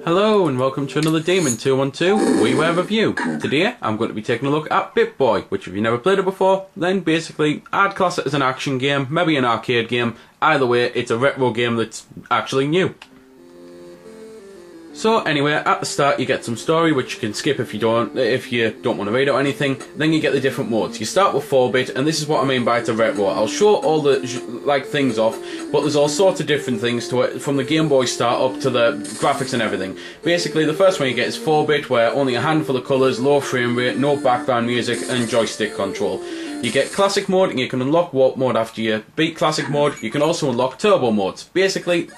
Hello and welcome to another Demon 212 Wii Ware review. Today I'm going to be taking a look at Bit-Boy, which if you've never played it before, then basically I'd class it as an action game, maybe an arcade game. Either way, it's a retro game that's actually new. So anyway, at the start you get some story, which you can skip if you don't want to read it or anything. Then you get the different modes. You start with 4-bit, and this is what I mean by it's a retro. I'll show all the things off, but there's all sorts of different things to it, from the Game Boy start up to the graphics and everything. Basically, the first one you get is 4-bit, where only a handful of colours, low frame rate, no background music, and joystick control. You get Classic Mode, and you can unlock Warp Mode after you beat Classic Mode. You can also unlock Turbo Modes. Basically,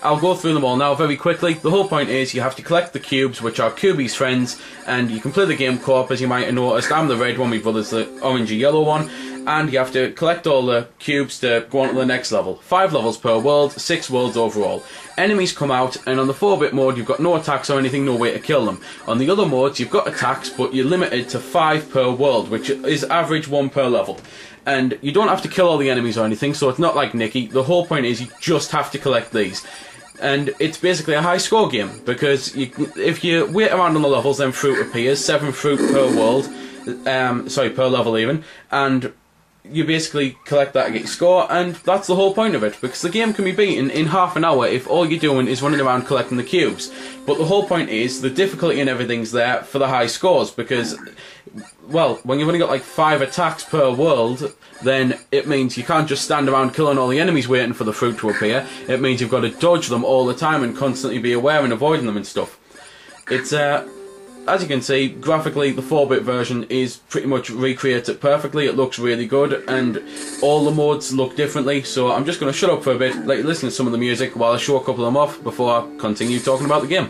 I'll go through them all now very quickly. The whole point is you have to collect the cubes, which are Cubie's friends, and you can play the game co-op, as you might have noticed. I'm the red one, my brother's the orangey yellow one, and you have to collect all the cubes to go on to the next level. 5 levels per world, 6 worlds overall. Enemies come out, and on the 4-bit mode you've got no attacks or anything, no way to kill them. On the other modes you've got attacks, but you're limited to 5 per world, which is average 1 per level. And you don't have to kill all the enemies or anything, so it's not like Nicky. The whole point is you just have to collect these. And it's basically a high score game, because if you wait around on the levels, then fruit appears, 7 fruit per world, per level even, and you basically collect that to get your score, and that's the whole point of it, because the game can be beaten in half an hour if all you're doing is running around collecting the cubes. But the whole point is, the difficulty and everything's there for the high scores, because, well, when you've only got like 5 attacks per world, then it means you can't just stand around killing all the enemies waiting for the fruit to appear. It means you've got to dodge them all the time and constantly be aware and avoiding them and stuff. It's, as you can see, graphically the 4-bit version is pretty much recreates it perfectly. It looks really good, and all the modes look differently, so I'm just going to shut up for a bit, let you listen to some of the music while I show a couple of them off before I continue talking about the game.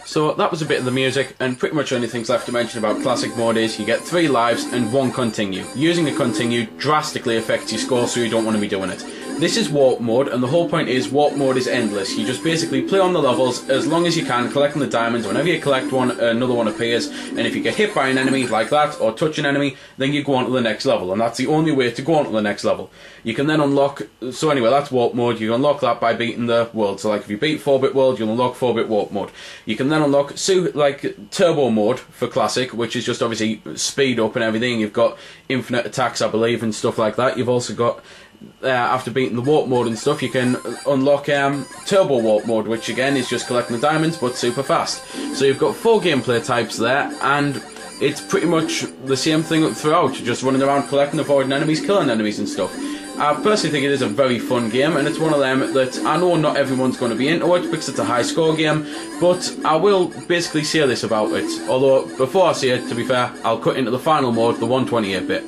So that was a bit of the music, and pretty much only things left to mention about Classic Mode is you get 3 lives and 1 continue. Using a continue drastically affects your score, so you don't want to be doing it. This is Warp Mode, and the whole point is Warp Mode is endless. You just basically play on the levels as long as you can, collecting the diamonds. Whenever you collect one, another one appears, and if you get hit by an enemy like that, or touch an enemy, then you go on to the next level, and that's the only way to go on to the next level. You can then unlock, so anyway, that's Warp Mode. You unlock that by beating the world. So like if you beat 4-bit world, you'll unlock 4-bit Warp Mode. You can then unlock Turbo Mode for Classic, which is just obviously speed up and everything. You've got infinite attacks, I believe, and stuff like that. You've also got, after beating the Warp Mode and stuff, you can unlock Turbo Warp Mode, which again is just collecting the diamonds, but super fast. So you've got 4 gameplay types there, and it's pretty much the same thing throughout. You're just running around collecting, avoiding enemies, killing enemies and stuff. I personally think it is a very fun game, and it's one of them that I know not everyone's going to be into it because it's a high score game, but I will basically say this about it. Although, before I say it, to be fair, I'll cut into the final mode, the 128-bit.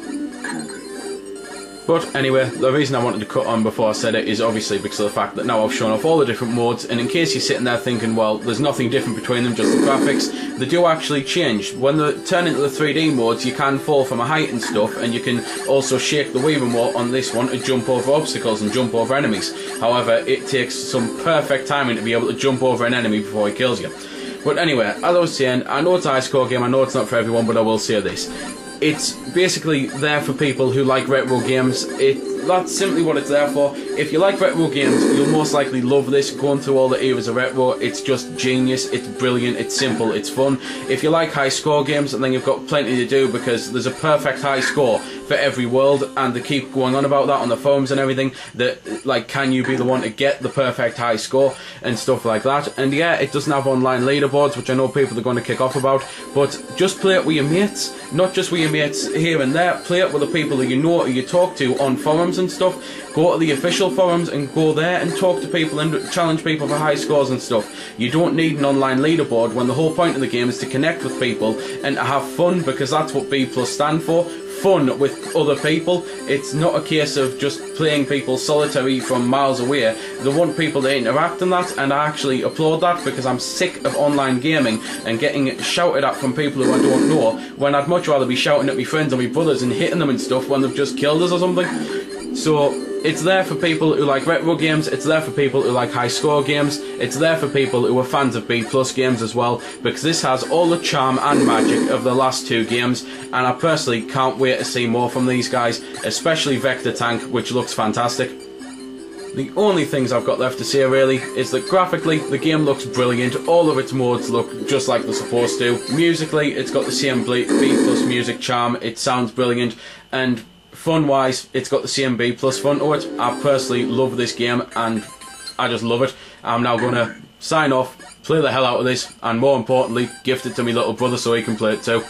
But anyway, the reason I wanted to cut on before I said it is obviously because of the fact that now I've shown off all the different modes, and in case you're sitting there thinking, well, there's nothing different between them, just the graphics, they do actually change. When they turn into the 3D modes, you can fall from a height and stuff, and you can also shake the Wii remote on this one to jump over obstacles and jump over enemies. However, it takes some perfect timing to be able to jump over an enemy before he kills you. But anyway, as I was saying, I know it's a high score game, I know it's not for everyone, but I will say this. it's basically there for people who like retro games. That's simply what it's there for. If you like retro games, you'll most likely love this. Going through all the eras of retro, it's just genius, it's brilliant, it's simple, it's fun. If you like high score games, then you've got plenty to do, because there's a perfect high score for every world, and they keep going on about that on the forums and everything, that, like, can you be the one to get the perfect high score and stuff like that. And yeah, it doesn't have online leaderboards, which I know people are going to kick off about, but just play it with your mates, not just with your mates here and there. Play it with the people that you know or you talk to on forums and stuff. Go to the official forums and go there and talk to people and challenge people for high scores and stuff. You don't need an online leaderboard when the whole point of the game is to connect with people and to have fun, because that's what Bplus stand for. Fun with other people. It's not a case of just playing people solitary from miles away. They want people to interact in that, and I actually applaud that, because I'm sick of online gaming and getting shouted at from people who I don't know, when I'd much rather be shouting at my friends and my brothers and hitting them and stuff when they've just killed us or something. So it's there for people who like retro games, it's there for people who like high score games, it's there for people who are fans of Bplus games as well, because this has all the charm and magic of the last two games, and I personally can't wait to see more from these guys, especially Vector Tank, which looks fantastic. The only things I've got left to say really is that graphically the game looks brilliant, all of its modes look just like they're supposed to. Musically, it's got the same Bplus music charm, it sounds brilliant, and fun-wise, it's got the same Bplus fun to it. I personally love this game, and I just love it. I'm now going to sign off, play the hell out of this, and more importantly, gift it to my little brother so he can play it too.